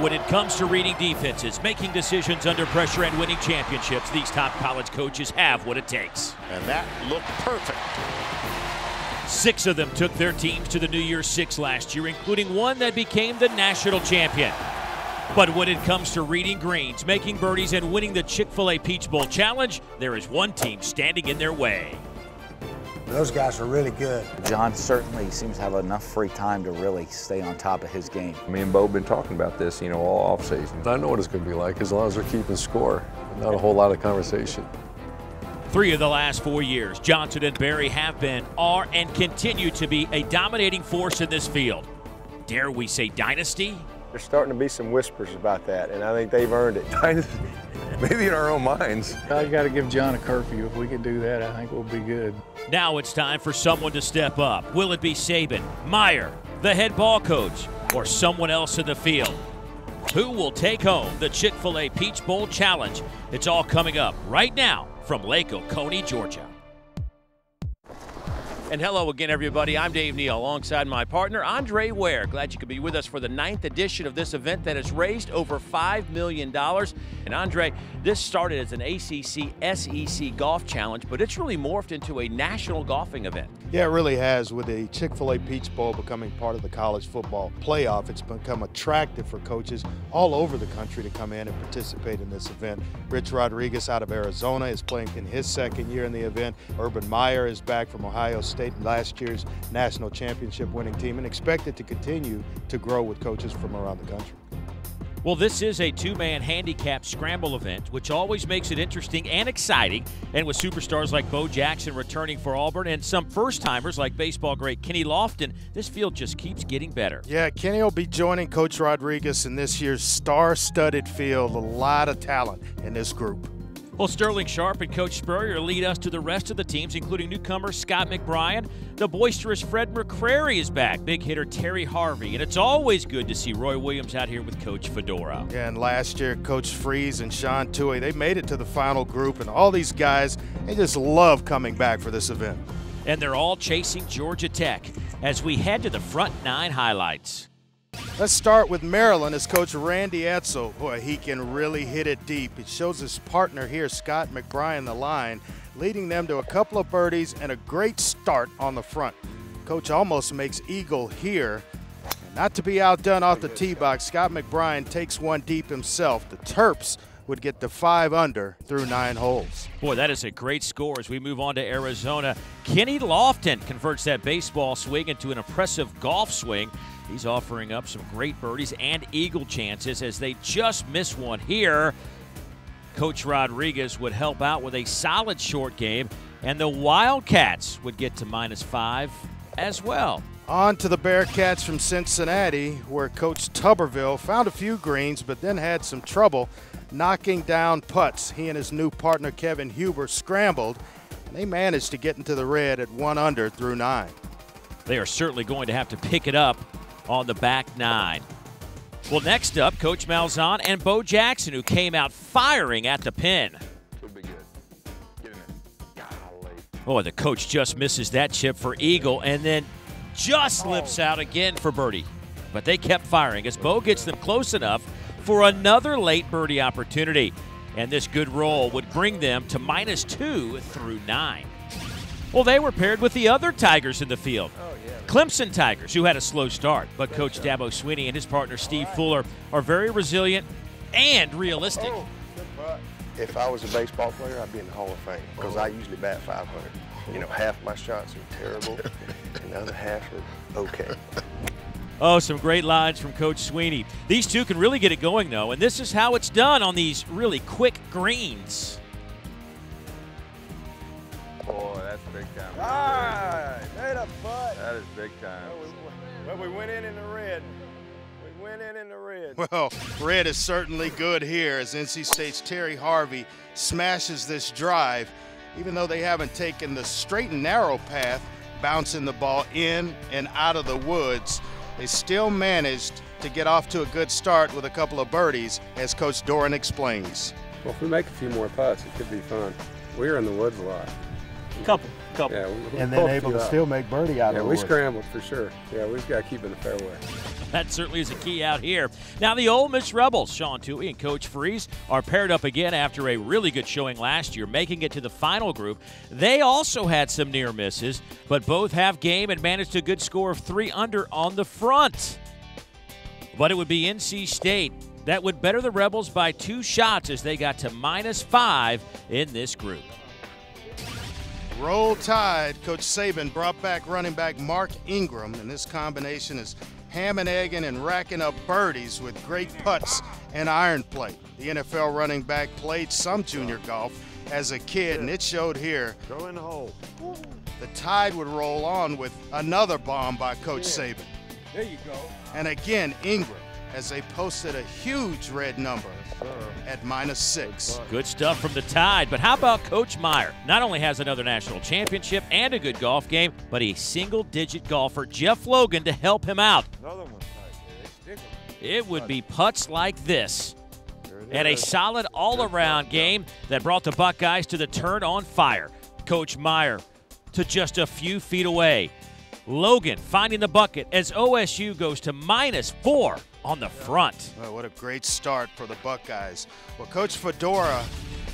When it comes to reading defenses, making decisions under pressure, and winning championships, these top college coaches have what it takes. And that looked perfect. 6 of them took their teams to the New Year's Six last year, including one that became the national champion. But when it comes to reading greens, making birdies, and winning the Chick-fil-A Peach Bowl Challenge, there is one team standing in their way. Those guys are really good. John certainly seems to have enough free time to really stay on top of his game. Me and Bo have been talking about this, all off season. I know what it's going to be like as long as they're keeping score. Not a whole lot of conversation. 3 of the last 4 years, Johnson and Berry have been, are, and continue to be a dominating force in this field. Dare we say dynasty? There's starting to be some whispers about that, and I think they've earned it. Maybe in our own minds. I got to give John a curfew. If we can do that, I think we'll be good. Now it's time for someone to step up. Will it be Saban, Meyer, the head ball coach, or someone else in the field? Who will take home the Chick-fil-A Peach Bowl Challenge? It's all coming up right now from Lake Oconee, Georgia. And hello again, everybody. I'm Dave Neal alongside my partner, Andre Ware. Glad you could be with us for the 9th edition of this event that has raised over $5 million. And Andre, this started as an ACC-SEC golf challenge, but it's really morphed into a national golfing event. Yeah, it really has. With the Chick-fil-A Peach Bowl becoming part of the college football playoff, it's become attractive for coaches all over the country to come in and participate in this event. Rich Rodriguez out of Arizona is playing in his 2nd year in the event. Urban Meyer is back from Ohio State, last year's national championship winning team, and expected to continue to grow with coaches from around the country. Well, this is a 2-man handicap scramble event, which always makes it interesting and exciting. And with superstars like Bo Jackson returning for Auburn and some first-timers like baseball great Kenny Lofton, this field just keeps getting better. Yeah, Kenny will be joining Coach Rodriguez in this year's star-studded field. A lot of talent in this group. Well, Sterling Sharpe and Coach Spurrier lead us to the rest of the teams, including newcomer Scott McBrien. The boisterous Fred McCrary is back, big hitter Terry Harvey, and it's always good to see Roy Williams out here with Coach Fedora. Yeah, and last year, Coach Freeze and Sean Toohey, they made it to the final group, and all these guys, they just love coming back for this event. And they're all chasing Georgia Tech as we head to the front 9 highlights. Let's start with Maryland as Coach Randy Edsel. Boy, he can really hit it deep. He shows his partner here, Scott McBrien, the line, leading them to a couple of birdies and a great start on the front. Coach almost makes eagle here. Not to be outdone off the tee box, Scott McBrien takes one deep himself. The Terps would get to 5 under through 9 holes. Boy, that is a great score as we move on to Arizona. Kenny Lofton converts that baseball swing into an impressive golf swing. He's offering up some great birdies and eagle chances as they just miss one here. Coach Rodriguez would help out with a solid short game, and the Wildcats would get to -5 as well. On to the Bearcats from Cincinnati, where Coach Tuberville found a few greens but then had some trouble knocking down putts. He and his new partner Kevin Huber scrambled, and they managed to get into the red at 1 under through 9. They are certainly going to have to pick it up on the back 9. Well, next up, Coach Malzahn and Bo Jackson, who came out firing at the pin. Should be good. Get in there. Golly. Oh, the coach just misses that chip for eagle and then just slips out again for birdie. But they kept firing as Bo gets them close enough for another late birdie opportunity. And this good roll would bring them to -2 through 9. Well, they were paired with the other Tigers in the field. Clemson Tigers, who had a slow start, but Coach Dabo Swinney and his partner Steve Fuller are very resilient and realistic. If I was a baseball player, I'd be in the Hall of Fame because I usually bat 500. Half my shots are terrible and the other half are okay. Oh, some great lines from Coach Swinney. These two can really get it going, though, and this is how it's done on these really quick greens. Boy, that's big time. All right, right up, bud. That is big time. Well, we went in the red. We went in the red. Well, red is certainly good here as NC State's Terry Harvey smashes this drive. Even though they haven't taken the straight and narrow path, bouncing the ball in and out of the woods, they still managed to get off to a good start with a couple of birdies, as Coach Doran explains. Well, if we make a few more putts, it could be fun. We were in the woods a lot. Couple. Yeah, And then able to still make birdie out of it. Yeah, we scrambled for sure. Yeah, we've got to keep in the fairway. That certainly is a key out here. Now the Ole Miss Rebels, Sean Toohey and Coach Freeze, are paired up again after a really good showing last year, making it to the final group. They also had some near misses, but both have game and managed a good score of 3 under on the front. But it would be NC State that would better the Rebels by 2 shots as they got to -5 in this group. Roll Tide. Coach Saban brought back running back Mark Ingram, and this combination is ham and egging and racking up birdies with great putts and iron play. The NFL running back played some junior golf as a kid, and it showed here. Go in the hole. The Tide would roll on with another bomb by Coach Saban. There you go. And again, Ingram, as they posted a huge red number at -6. Good stuff from the Tide, but how about Coach Meyer? Not only has another national championship and a good golf game, but a single-digit golfer, Jeff Logan, to help him out. Another one. It would be putts like this. And a solid all-around game that brought the Buckeyes to the turn on fire. Coach Meyer to just a few feet away. Logan finding the bucket as OSU goes to -4 on the front. Well, what a great start for the Buckeyes. Well, Coach Fedora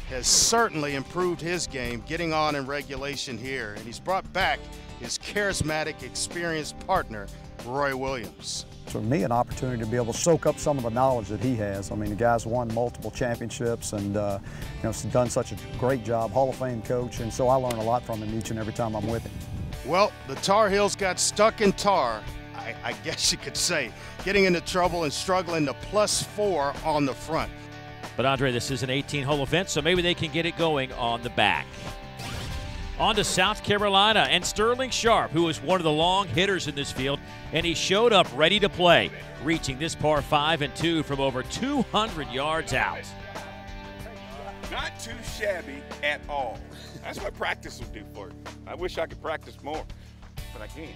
has certainly improved his game, getting on in regulation here, and he's brought back his charismatic, experienced partner, Roy Williams. For me, an opportunity to be able to soak up some of the knowledge that he has. I mean, the guy's won multiple championships and he's done such a great job, Hall of Fame coach, and so I learn a lot from him each and every time I'm with him. Well, the Tar Heels got stuck in tar, I guess you could say, getting into trouble and struggling to +4 on the front. But Andre, this is an 18-hole event, so maybe they can get it going on the back. On to South Carolina and Sterling Sharpe, who is one of the long hitters in this field, and he showed up ready to play, reaching this par 5 and 2 from over 200 yards out. Not too shabby at all. That's what practice will do for you. I wish I could practice more, but I can't.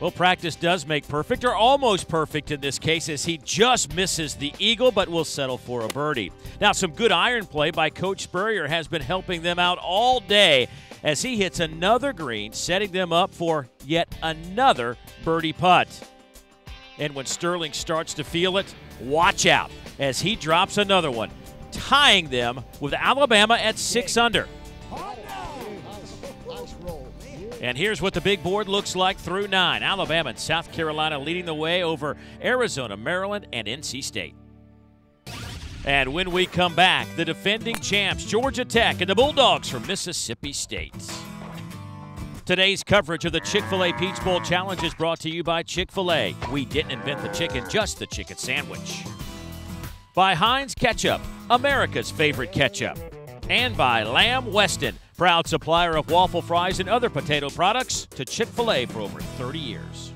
Well, practice does make perfect, or almost perfect in this case, as he just misses the eagle, but will settle for a birdie. Now, some good iron play by Coach Spurrier has been helping them out all day as he hits another green, setting them up for yet another birdie putt. And when Sterling starts to feel it, watch out as he drops another one, tying them with Alabama at 6 under. And here's what the big board looks like through 9. Alabama and South Carolina leading the way over Arizona, Maryland, and NC State. And when we come back, the defending champs, Georgia Tech, and the Bulldogs from Mississippi State. Today's coverage of the Chick-fil-A Peach Bowl Challenge is brought to you by Chick-fil-A. We didn't invent the chicken, just the chicken sandwich. By Heinz Ketchup, America's favorite ketchup. And by Lamb Weston, proud supplier of waffle fries and other potato products to Chick-fil-A for over 30 years.